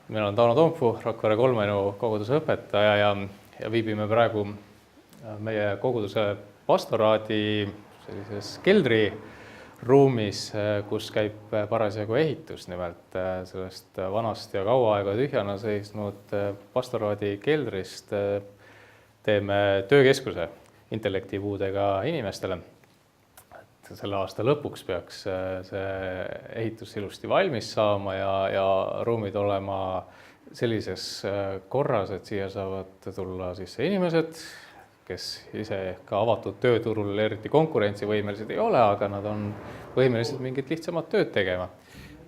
Meil on Tauno Toompuu, Rakvere kolmainu koguduse õpetaja ja viibime praegu meie koguduse pastoraadi sellises keldriruumis, kus käib parasjagu ehitus, nimelt sellest vanast ja kaua aega tühjana seisnud pastoraadi keldrist teeme töökeskuse intellektipuudega inimestele. Selle aasta lõpuks peaks see ehitus ilusti valmis saama ja ruumid olema sellises korras, et siia saavad tulla sisse inimesed, kes ise ka avatud tööturul eriti konkurentsivõimelised ei ole, aga nad on võimelised mingit lihtsamat tööd tegema.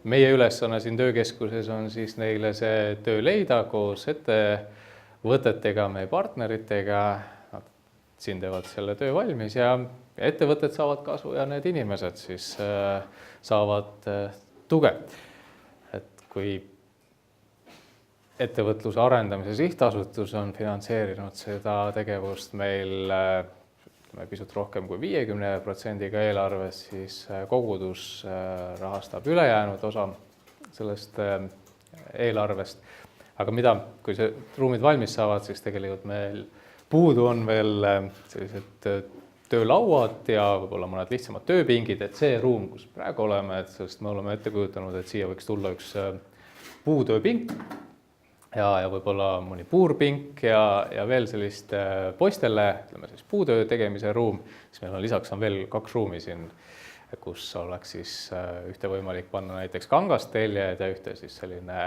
Meie ülesanne siin töökeskuses on siis neile see töö leida koos ettevõtetega, meie partneritega. Nad siin teevad selle töö valmis ja ettevõtted saavad kasu ja need inimesed siis saavad tuge. Et kui ettevõtluse arendamise sihtasutus on finantseerinud seda tegevust meil pisut rohkem kui 50%-ga eelarvest, siis kogudus rahastab ülejäänud osa sellest eelarvest. Aga kui see ruumid valmis saavad, siis tegelikult meil puudu on veel sellised töölauad ja võib-olla mõned lihtsamad tööpingid, et see ruum, kus praegu oleme, sest me oleme ette kujutanud, et siia võiks tulla üks puutööpink ja võib-olla mõni puurpink ja veel sellist poistele, ütleme siis puutöö tegemise ruum, siis meil on lisaks veel 2 ruumi siin, kus oleks siis ühte võimalik panna näiteks kangasteljed ja ühte siis selline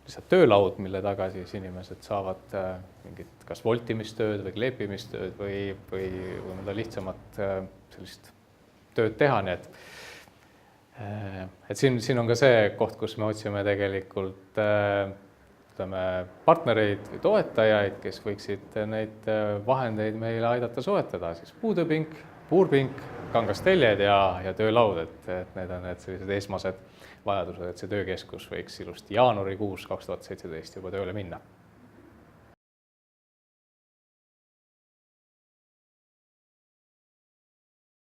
lihtsalt töölaud, mille taga siis inimesed saavad mingit kas voltimistööd või kleepimistööd või mõnda lihtsamat sellist tööd teha. Nii et siin on ka see koht, kus me otsime tegelikult partnereid või toetajaid, kes võiksid neid vahendeid meile aidata soetada. Siis puutööpink, puurpink, kangasteljed ja töölaud, et need on need sellised esmased vajadused, et see töökeskus võiks ilusti jaanuarikuus 2017 juba tööle minna.